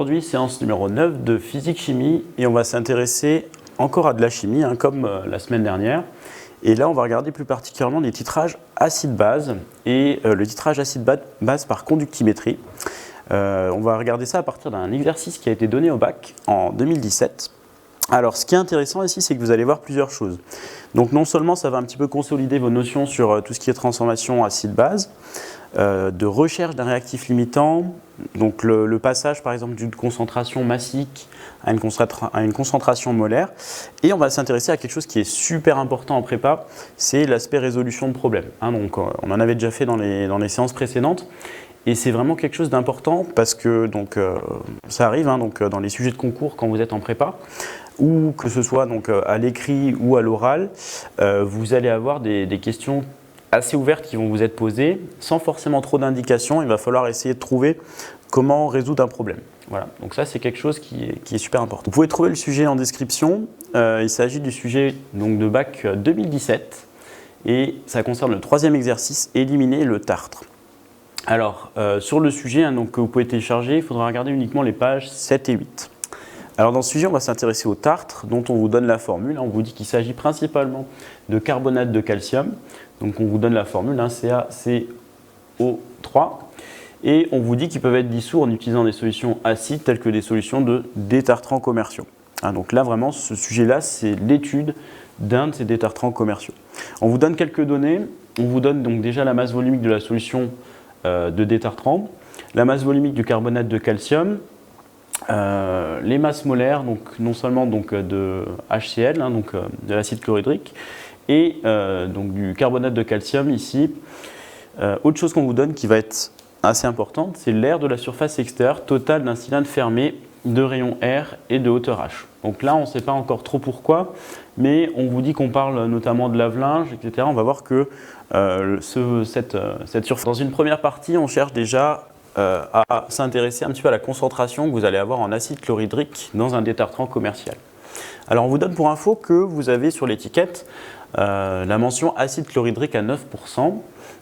aujourd'hui, séance numéro 9 de physique-chimie et on va s'intéresser encore à de la chimie, comme la semaine dernière. Et là, on va regarder plus particulièrement les titrages acide-base et le titrage acide-base par conductimétrie. On va regarder ça à partir d'un exercice qui a été donné au bac en 2017. Alors, ce qui est intéressant ici, c'est que vous allez voir plusieurs choses. Donc, non seulement ça va un petit peu consolider vos notions sur tout ce qui est transformation acide-base, de recherche d'un réactif limitant, donc le passage par exemple d'une concentration massique à une concentration molaire. Et on va s'intéresser à quelque chose qui est super important en prépa, c'est l'aspect résolution de problèmes. Donc, on en avait déjà fait dans les séances précédentes. Et c'est vraiment quelque chose d'important parce que ça arrive dans les sujets de concours quand vous êtes en prépa, ou que ce soit à l'écrit ou à l'oral, vous allez avoir des questions assez ouvertes qui vont vous être posées, sans forcément trop d'indications. Il va falloir essayer de trouver comment résoudre un problème. Voilà, donc ça c'est quelque chose qui est super important. Vous pouvez trouver le sujet en description. Il s'agit du sujet de bac 2017 et ça concerne le troisième exercice, éliminer le tartre. Alors, sur le sujet que vous pouvez télécharger, il faudra regarder uniquement les pages 7 et 8. Alors, dans ce sujet, on va s'intéresser au tartre, dont on vous donne la formule. On vous dit qu'il s'agit principalement de carbonate de calcium. Donc, on vous donne la formule, CaCO3. Et on vous dit qu'ils peuvent être dissous en utilisant des solutions acides, telles que des solutions de détartrants commerciaux. Donc là, vraiment, ce sujet-là, c'est l'étude d'un de ces détartrants commerciaux. On vous donne quelques données. On vous donne donc déjà la masse volumique de la solution de détartrant, la masse volumique du carbonate de calcium, les masses molaires, donc non seulement de HCl, de l'acide chlorhydrique, et du carbonate de calcium ici. Autre chose qu'on vous donne qui va être assez importante, c'est l'aire de la surface extérieure totale d'un cylindre fermé de rayon R et de hauteur H. Donc là, on ne sait pas encore trop pourquoi, mais on vous dit qu'on parle notamment de lave-linge, etc. On va voir que cette surface. Dans une première partie, on cherche déjà à s'intéresser un petit peu à la concentration que vous allez avoir en acide chlorhydrique dans un détartrant commercial. Alors, on vous donne pour info que vous avez sur l'étiquette la mention acide chlorhydrique à 9%.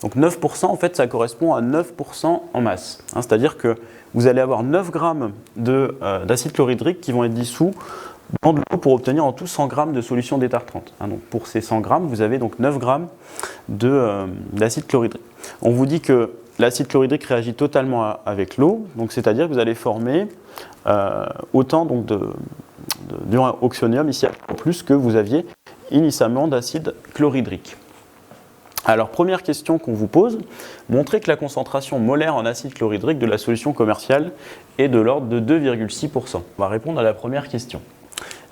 Donc 9%, en fait, ça correspond à 9% en masse. C'est-à-dire que vous allez avoir 9 grammes d'acide chlorhydrique qui vont être dissous dans de l'eau pour obtenir en tout 100 grammes de solution détartrante. Donc pour ces 100 grammes, vous avez donc 9 grammes d'acide chlorhydrique. On vous dit que l'acide chlorhydrique réagit totalement avec l'eau, donc c'est-à-dire que vous allez former autant d'ion oxonium ici, plus que vous aviez initialement d'acide chlorhydrique. Alors, première question qu'on vous pose, montrez que la concentration molaire en acide chlorhydrique de la solution commerciale est de l'ordre de 2,6%. On va répondre à la première question.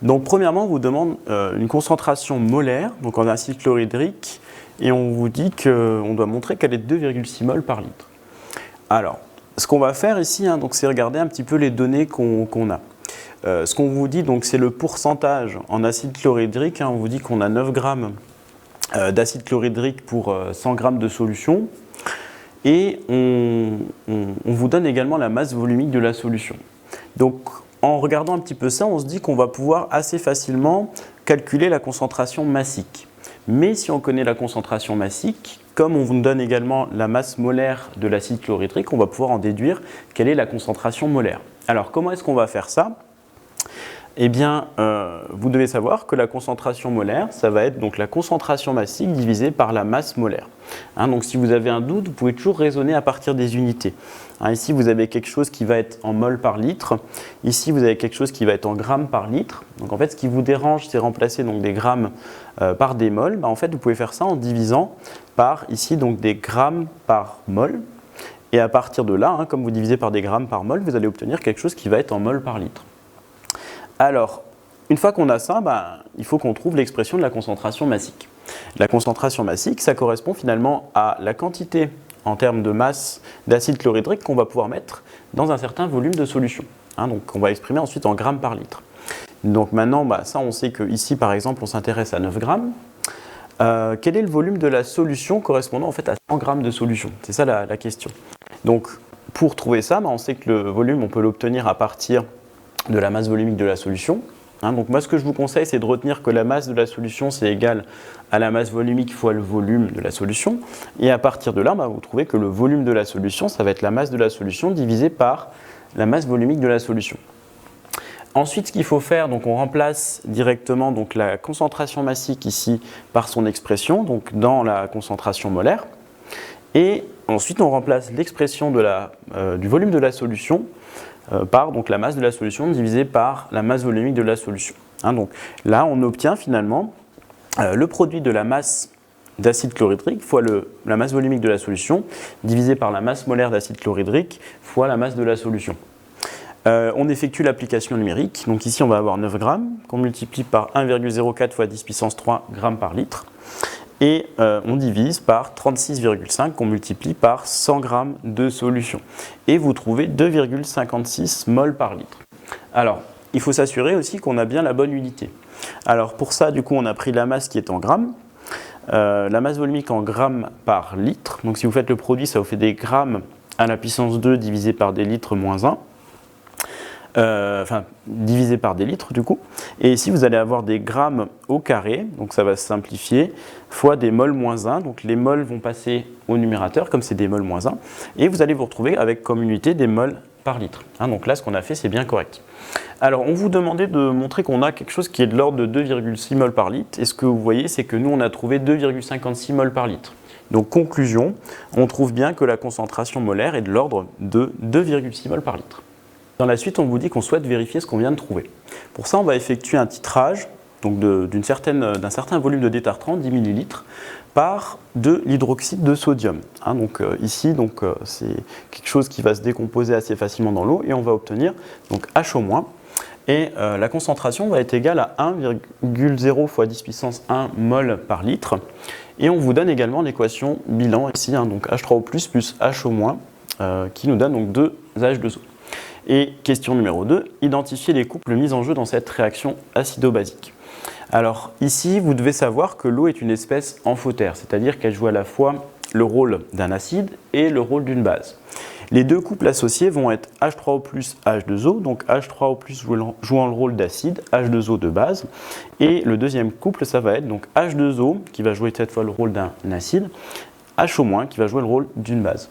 Donc, premièrement, on vous demande une concentration molaire, donc en acide chlorhydrique, et on vous dit qu'on doit montrer qu'elle est de 2,6 mol par litre. Alors, ce qu'on va faire ici, c'est regarder un petit peu les données qu'on a. Ce qu'on vous dit, c'est le pourcentage en acide chlorhydrique. On vous dit qu'on a 9 grammes d'acide chlorhydrique pour 100 grammes de solution. Et on vous donne également la masse volumique de la solution. Donc, en regardant un petit peu ça, on se dit qu'on va pouvoir assez facilement calculer la concentration massique. Mais si on connaît la concentration massique, comme on vous donne également la masse molaire de l'acide chlorhydrique, on va pouvoir en déduire quelle est la concentration molaire. Alors, comment est-ce qu'on va faire ça ? Eh bien, vous devez savoir que la concentration molaire, ça va être donc la concentration massique divisée par la masse molaire. Donc, si vous avez un doute, vous pouvez toujours raisonner à partir des unités. Ici, vous avez quelque chose qui va être en mol par litre. Ici, vous avez quelque chose qui va être en grammes par litre. Donc, en fait, ce qui vous dérange, c'est remplacer des grammes par des mols. En fait, vous pouvez faire ça en divisant par ici des grammes par mol. Et à partir de là, comme vous divisez par des grammes par mol, vous allez obtenir quelque chose qui va être en mol par litre. Alors, une fois qu'on a ça, il faut qu'on trouve l'expression de la concentration massique. La concentration massique, ça correspond finalement à la quantité en termes de masse d'acide chlorhydrique qu'on va pouvoir mettre dans un certain volume de solution. Donc, on va exprimer ensuite en grammes par litre. Donc maintenant, ça, on sait qu'ici, par exemple, on s'intéresse à 9 grammes. Quel est le volume de la solution correspondant en fait à 100 grammes de solution? C'est ça la question. Donc, pour trouver ça, on sait que le volume, on peut l'obtenir à partir de la masse volumique de la solution. Donc moi, ce que je vous conseille, c'est de retenir que la masse de la solution, c'est égal à la masse volumique fois le volume de la solution. Et à partir de là, vous trouvez que le volume de la solution, ça va être la masse de la solution divisée par la masse volumique de la solution. Ensuite, ce qu'il faut faire, donc on remplace directement donc, la concentration massique ici par son expression, donc dans la concentration molaire. Et ensuite, on remplace l'expression du volume de la solution par donc, la masse de la solution divisée par la masse volumique de la solution. Donc là, on obtient finalement le produit de la masse d'acide chlorhydrique fois la masse volumique de la solution divisé par la masse molaire d'acide chlorhydrique fois la masse de la solution. On effectue l'application numérique. Donc ici, on va avoir 9 grammes qu'on multiplie par 1,04 fois 10 puissance 3 grammes par litre. Et on divise par 36,5 qu'on multiplie par 100 grammes de solution. Et vous trouvez 2,56 mol par litre. Alors, il faut s'assurer aussi qu'on a bien la bonne unité. Alors pour ça, du coup, on a pris la masse qui est en grammes. La masse volumique en grammes par litre. Donc si vous faites le produit, ça vous fait des grammes à la puissance 2 divisé par des litres moins 1. Divisé par des litres du coup. Et ici, vous allez avoir des grammes au carré, donc ça va se simplifier, fois des mols moins 1. Donc les mols vont passer au numérateur, comme c'est des mols moins 1. Et vous allez vous retrouver avec comme unité des mols par litre. Donc là, ce qu'on a fait, c'est bien correct. Alors, on vous demandait de montrer qu'on a quelque chose qui est de l'ordre de 2,6 mol par litre. Et ce que vous voyez, c'est que nous, on a trouvé 2,56 mol par litre. Donc, conclusion, on trouve bien que la concentration molaire est de l'ordre de 2,6 mol par litre. Dans la suite, on vous dit qu'on souhaite vérifier ce qu'on vient de trouver. Pour ça, on va effectuer un titrage d'un certain volume de détartrant, 10 ml, par de l'hydroxyde de sodium. Ici, c'est quelque chose qui va se décomposer assez facilement dans l'eau et on va obtenir donc H-. Et la concentration va être égale à 1,0 fois 10 puissance 1 mol par litre. Et on vous donne également l'équation bilan ici, donc H3O+, plus H-, qui nous donne donc 2 H2O. Et question numéro 2, identifier les couples mis en jeu dans cette réaction acido-basique. Alors ici, vous devez savoir que l'eau est une espèce amphotère, c'est-à-dire qu'elle joue à la fois le rôle d'un acide et le rôle d'une base. Les deux couples associés vont être H3O plus H2O, donc H3O plus jouant le rôle d'acide, H2O de base. Et le deuxième couple, ça va être donc H2O qui va jouer cette fois le rôle d'un acide, H- qui va jouer le rôle d'une base.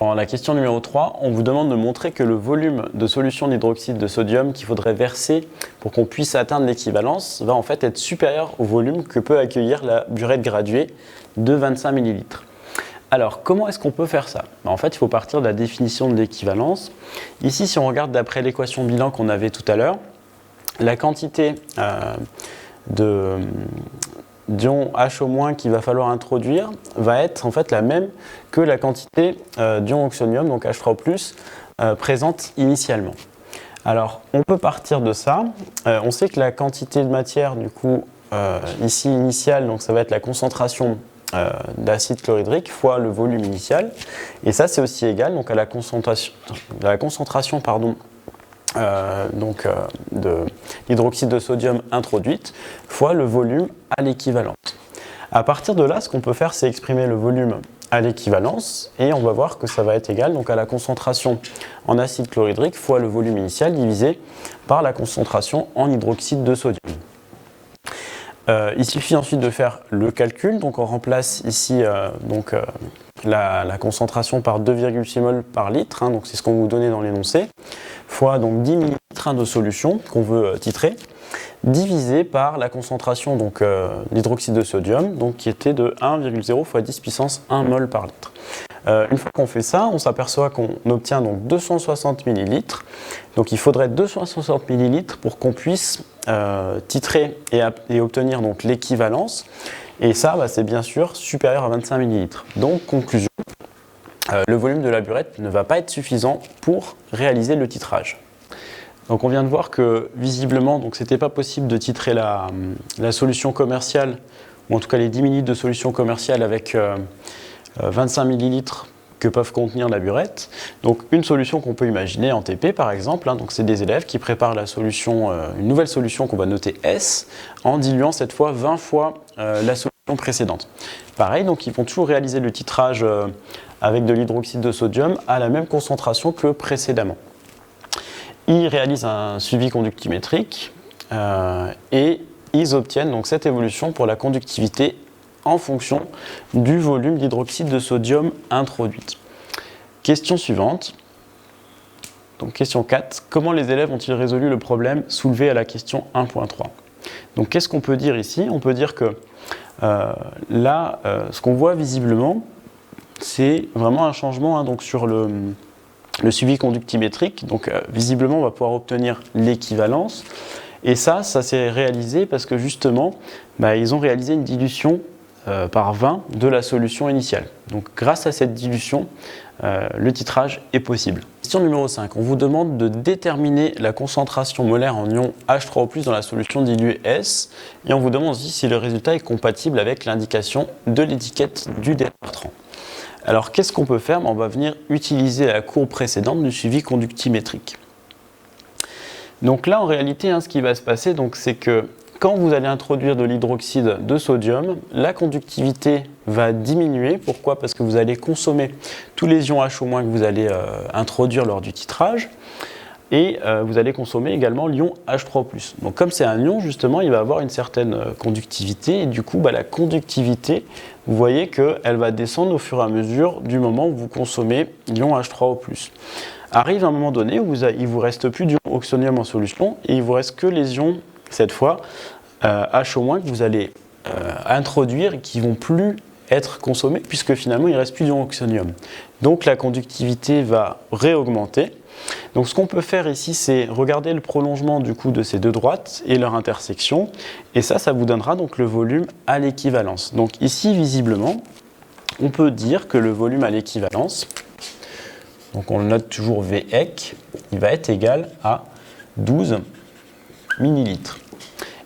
Dans la question numéro 3, on vous demande de montrer que le volume de solution d'hydroxyde de sodium qu'il faudrait verser pour qu'on puisse atteindre l'équivalence va en fait être supérieur au volume que peut accueillir la burette graduée de 25 ml. Alors, comment est-ce qu'on peut faire ça? En fait, il faut partir de la définition de l'équivalence. Ici, si on regarde d'après l'équation bilan qu'on avait tout à l'heure, la quantité d'ion H- qu'il va falloir introduire va être en fait la même que la quantité d'ion oxonium, donc H3O+, présente initialement. Alors, on peut partir de ça. On sait que la quantité de matière, du coup, ici initiale, donc ça va être la concentration d'acide chlorhydrique fois le volume initial. Et ça, c'est aussi égal donc, à la concentration de l'hydroxyde de sodium introduite fois le volume à l'équivalence. À partir de là, ce qu'on peut faire, c'est exprimer le volume à l'équivalence et on va voir que ça va être égal donc, à la concentration en acide chlorhydrique fois le volume initial divisé par la concentration en hydroxyde de sodium. Il suffit ensuite de faire le calcul, donc on remplace ici la concentration par 2,6 mol par litre, donc c'est ce qu'on vous donnait dans l'énoncé, fois donc 10 ml de solution qu'on veut titrer, divisé par la concentration d'hydroxyde de sodium, donc qui était de 1,0 fois 10 puissance 1 mol par litre. Une fois qu'on fait ça, on s'aperçoit qu'on obtient donc 260 ml. Donc il faudrait 260 ml pour qu'on puisse titrer et obtenir donc l'équivalence. Et ça, c'est bien sûr supérieur à 25 ml. Donc conclusion, le volume de la burette ne va pas être suffisant pour réaliser le titrage. Donc on vient de voir que visiblement, ce n'était pas possible de titrer la solution commerciale, ou en tout cas les 10 ml de solution commerciale avec 25 ml que peuvent contenir la burette. Donc une solution qu'on peut imaginer en TP par exemple, c'est des élèves qui préparent la solution, une nouvelle solution qu'on va noter S, en diluant cette fois 20 fois la solution précédente. Pareil, donc ils vont toujours réaliser le titrage avec de l'hydroxyde de sodium à la même concentration que précédemment. Ils réalisent un suivi conductimétrique et ils obtiennent donc cette évolution pour la conductivité en fonction du volume d'hydroxyde de sodium introduite. Question suivante. Donc question 4, comment les élèves ont-ils résolu le problème soulevé à la question 1.3? Donc qu'est-ce qu'on peut dire ici? On peut dire que là, ce qu'on voit visiblement, c'est vraiment un changement hein, donc sur le suivi conductimétrique. Donc visiblement, on va pouvoir obtenir l'équivalence. Et ça s'est réalisé parce que justement, ils ont réalisé une dilution par 20 de la solution initiale. Donc grâce à cette dilution, le titrage est possible. Question numéro 5, on vous demande de déterminer la concentration molaire en ion H3O+ dans la solution diluée S et on vous demande aussi si le résultat est compatible avec l'indication de l'étiquette du détartrant. Alors qu'est-ce qu'on peut faire? On va venir utiliser la courbe précédente du suivi conductimétrique. Donc là en réalité ce qui va se passer c'est que quand vous allez introduire de l'hydroxyde de sodium, la conductivité va diminuer. Pourquoi? Parce que vous allez consommer tous les ions H- que vous allez introduire lors du titrage et vous allez consommer également l'ion H3+. Donc comme c'est un ion, justement, il va avoir une certaine conductivité et du coup, la conductivité, vous voyez qu'elle va descendre au fur et à mesure du moment où vous consommez l'ion H3O+. Arrive un moment donné où il ne vous reste plus d'ion oxonium en solution et il ne vous reste que les ions, cette fois, H- que vous allez introduire et qui ne vont plus être consommés puisque finalement il ne reste plus d'ion oxonium. Donc la conductivité va réaugmenter. Donc ce qu'on peut faire ici, c'est regarder le prolongement du coup de ces deux droites et leur intersection et ça vous donnera donc le volume à l'équivalence. Donc ici visiblement, on peut dire que le volume à l'équivalence, donc on le note toujours VEC, il va être égal à 12 millilitres.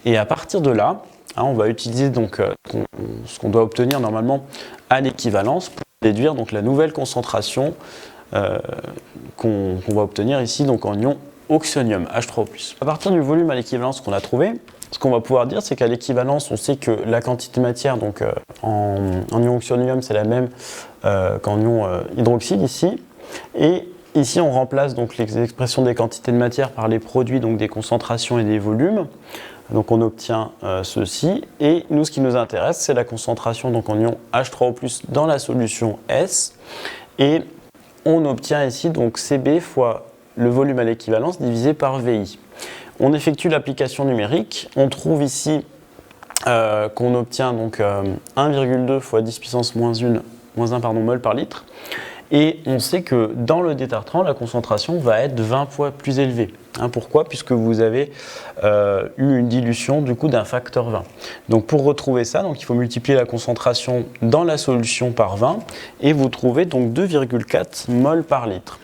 Et à partir de là, on va utiliser donc ce qu'on doit obtenir normalement à l'équivalence pour déduire donc la nouvelle concentration qu'on va obtenir ici donc en ion oxonium H3O+. À partir du volume à l'équivalence qu'on a trouvé, ce qu'on va pouvoir dire c'est qu'à l'équivalence on sait que la quantité de matière donc en ion oxonium c'est la même qu'en ion hydroxyde ici. Et ici, on remplace donc les expressions des quantités de matière par les produits, donc des concentrations et des volumes. Donc on obtient ceci. Et nous, ce qui nous intéresse, c'est la concentration donc en ion H3O+ dans la solution S. Et on obtient ici donc CB fois le volume à l'équivalence divisé par VI. On effectue l'application numérique. On trouve ici qu'on obtient donc 1,2 fois 10 puissance moins 1 mol par litre. Et on sait que dans le détartrant, la concentration va être 20 fois plus élevée. Pourquoi? Puisque vous avez eu une dilution du coup d'un facteur 20. Donc pour retrouver ça, il faut multiplier la concentration dans la solution par 20 et vous trouvez donc 2,4 mol par litre.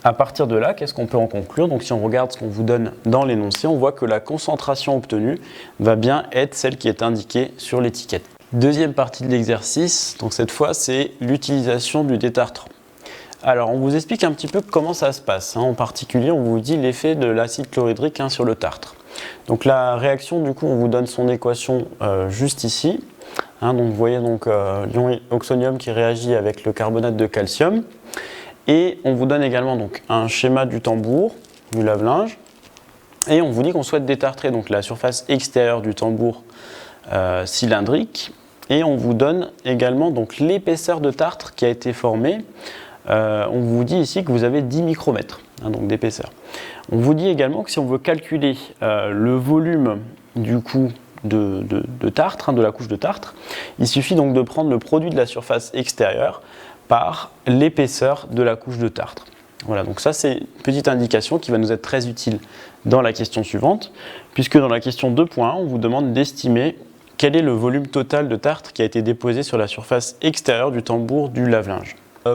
À partir de là, qu'est-ce qu'on peut en conclure? Donc si on regarde ce qu'on vous donne dans l'énoncé, on voit que la concentration obtenue va bien être celle qui est indiquée sur l'étiquette. Deuxième partie de l'exercice, donc cette fois c'est l'utilisation du détartrant. Alors on vous explique un petit peu comment ça se passe. En particulier on vous dit l'effet de l'acide chlorhydrique sur le tartre. Donc la réaction du coup on vous donne son équation juste ici. Donc vous voyez donc l'ion oxonium qui réagit avec le carbonate de calcium. Et on vous donne également donc un schéma du tambour, du lave-linge. Et on vous dit qu'on souhaite détartrer donc la surface extérieure du tambour cylindrique. Et on vous donne également donc l'épaisseur de tartre qui a été formée. On vous dit ici que vous avez 10 micromètres donc d'épaisseur. On vous dit également que si on veut calculer le volume du coup de tartre, de la couche de tartre, il suffit donc de prendre le produit de la surface extérieure par l'épaisseur de la couche de tartre. Voilà, donc ça c'est une petite indication qui va nous être très utile dans la question suivante, puisque dans la question 2.1, on vous demande d'estimer quel est le volume total de tartre qui a été déposé sur la surface extérieure du tambour du lave-linge.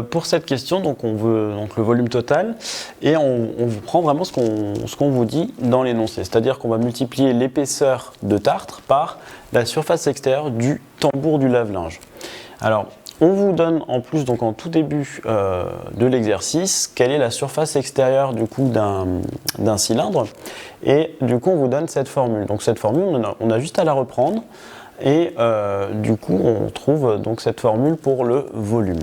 Pour cette question, donc on veut donc le volume total et on vous prend vraiment ce qu'on vous dit dans l'énoncé, c'est-à-dire qu'on va multiplier l'épaisseur de tartre par la surface extérieure du tambour du lave-linge. Alors, on vous donne en plus, donc en tout début de l'exercice, quelle est la surface extérieure du coup d'un cylindre et du coup on vous donne cette formule. Donc cette formule, on a juste à la reprendre et du coup on trouve donc cette formule pour le volume.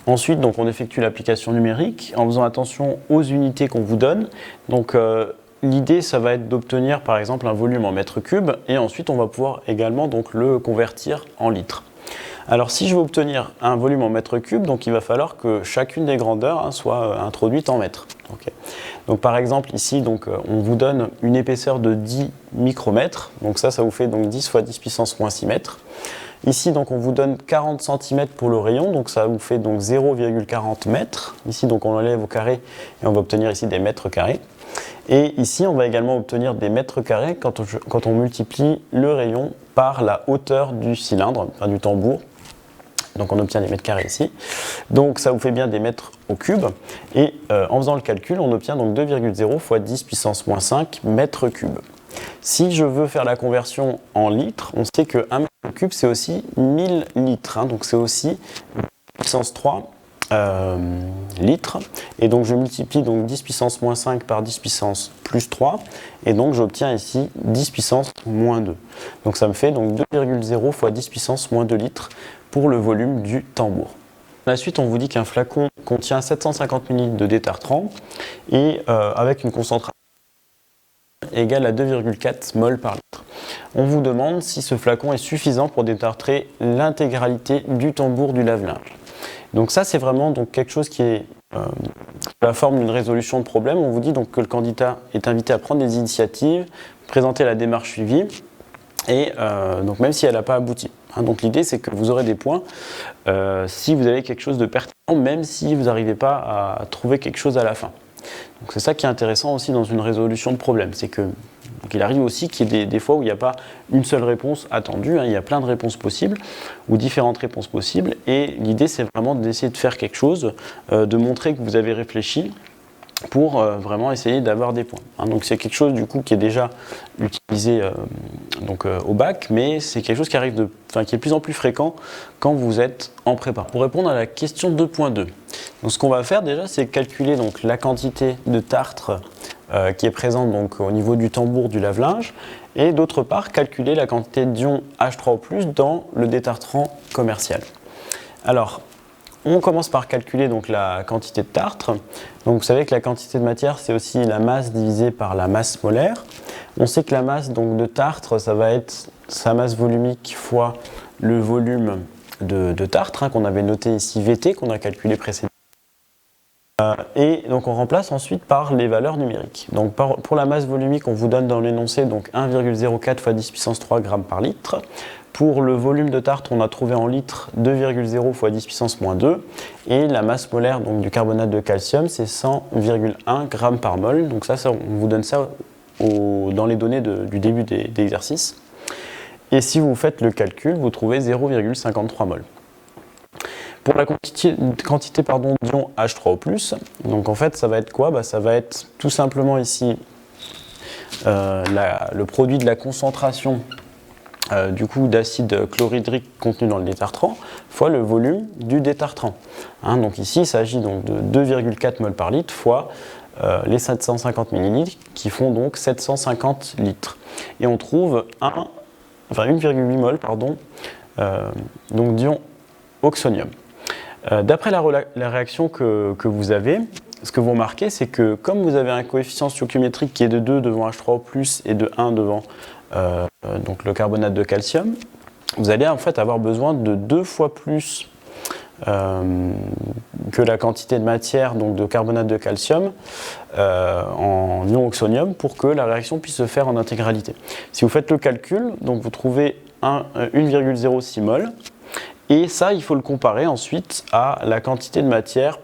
Ensuite, donc, on effectue l'application numérique en faisant attention aux unités qu'on vous donne. Donc l'idée, ça va être d'obtenir par exemple un volume en mètres cubes et ensuite on va pouvoir également donc, le convertir en litres. Alors si je veux obtenir un volume en mètres cubes, donc il va falloir que chacune des grandeurs soit introduite en mètres. Okay. Donc par exemple ici, donc, on vous donne une épaisseur de 10 micromètres, donc ça vous fait donc 10 fois 10 puissance moins 6 mètres. Ici donc on vous donne 40 cm pour le rayon, donc ça vous fait donc 0,40 mètres. Ici donc on enlève au carré et on va obtenir ici des mètres carrés. Et ici on va également obtenir des mètres carrés quand on multiplie le rayon par la hauteur du cylindre, enfin du tambour. Donc on obtient des mètres carrés ici. Donc ça vous fait bien des mètres au cube. Et en faisant le calcul, on obtient donc 2,0 fois 10 puissance moins 5 mètres cubes. Si je veux faire la conversion en litres, on sait que 1 mètre cube c'est aussi 1000 litres. Hein, donc c'est aussi puissance 3 litres. Et donc je multiplie donc 10 puissance moins 5 par 10 puissance plus 3. Et donc j'obtiens ici 10 puissance moins 2. Donc ça me fait donc 2,0 fois 10 puissance moins 2 litres pour le volume du tambour. Ensuite, on vous dit qu'un flacon contient 750 ml de détartrant et avec une concentration égale à 2,4 mol par litre. On vous demande si ce flacon est suffisant pour détartrer l'intégralité du tambour du lave-linge. Donc ça, c'est vraiment donc, quelque chose qui est la forme d'une résolution de problème. On vous dit donc que le candidat est invité à prendre des initiatives, présenter la démarche suivie, et donc même si elle n'a pas abouti. Hein, donc l'idée c'est que vous aurez des points si vous avez quelque chose de pertinent, même si vous n'arrivez pas à trouver quelque chose à la fin. Donc c'est ça qui est intéressant aussi dans une résolution de problème, c'est qu'il arrive aussi qu'il y ait des fois où il n'y a pas une seule réponse attendue, hein, il y a plein de réponses possibles ou différentes réponses possibles, et l'idée c'est vraiment d'essayer de faire quelque chose, de montrer que vous avez réfléchi pour vraiment essayer d'avoir des points. Hein, donc c'est quelque chose du coup qui est déjà utilisé au bac, mais c'est quelque chose qui arrive qui est de plus en plus fréquent quand vous êtes en prépa. Pour répondre à la question 2.2, donc ce qu'on va faire déjà, c'est calculer donc la quantité de tartre qui est présente donc au niveau du tambour du lave-linge, et d'autre part calculer la quantité d'ion H3O+ dans le détartrant commercial. Alors, on commence par calculer donc la quantité de tartre. Donc vous savez que la quantité de matière, c'est aussi la masse divisée par la masse molaire. On sait que la masse donc, de tartre, ça va être sa masse volumique fois le volume de tartre, hein, qu'on avait noté ici VT, qu'on a calculé précédemment. Et donc on remplace ensuite par les valeurs numériques. Donc pour la masse volumique, on vous donne dans l'énoncé 1,04 fois 10 puissance 3 grammes par litre. Pour le volume de tartre, on a trouvé en litres 2,0 fois 10 puissance moins 2. Et la masse molaire donc, du carbonate de calcium, c'est 100,1 g par mol. Donc ça, on vous donne ça dans les données du début des exercices. Et si vous faites le calcul, vous trouvez 0,53 mol. Pour la quantité d'ion H3O+, donc en fait, ça va être quoi? Ça va être tout simplement ici le produit de la concentration du coup d'acide chlorhydrique contenu dans le détartrant fois le volume du détartrant. Hein, donc ici il s'agit donc de 2,4 mol par litre fois les 750 ml qui font donc 750 litres. Et on trouve 1,8 mol donc d'ion oxonium. D'après la réaction que vous avez, ce que vous remarquez, c'est que comme vous avez un coefficient stoichiométrique qui est de 2 devant H3O+, et de 1 devant donc le carbonate de calcium, vous allez en fait avoir besoin de 2 fois plus que la quantité de matière, donc de carbonate de calcium en ion oxonium pour que la réaction puisse se faire en intégralité. Si vous faites le calcul, donc vous trouvez 1,06 mol, et ça il faut le comparer ensuite à la quantité de matière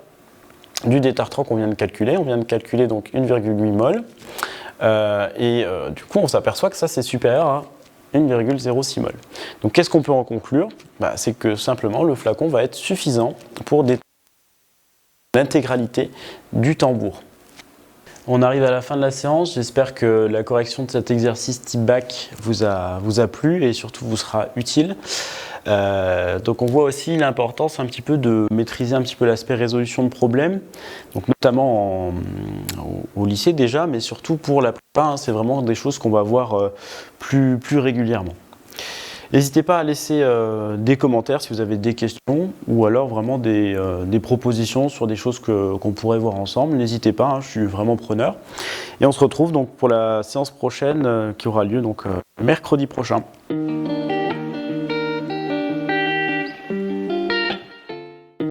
du détartrant qu'on vient de calculer. On vient de calculer donc 1,8 mol. Du coup, on s'aperçoit que ça, c'est supérieur à 1,06 mol. Donc, qu'est-ce qu'on peut en conclure? C'est que simplement, le flacon va être suffisant pour déterminer l'intégralité du tambour. On arrive à la fin de la séance. J'espère que la correction de cet exercice type bac vous a plu et surtout vous sera utile. Donc on voit aussi l'importance un petit peu de maîtriser un petit peu l'aspect résolution de problèmes, donc notamment au lycée déjà, mais surtout pour la prépa, hein, c'est vraiment des choses qu'on va voir plus régulièrement. N'hésitez pas à laisser des commentaires si vous avez des questions ou alors vraiment des propositions sur des choses qu'on pourrait voir ensemble. N'hésitez pas, hein, je suis vraiment preneur. Et on se retrouve donc pour la séance prochaine qui aura lieu donc mercredi prochain.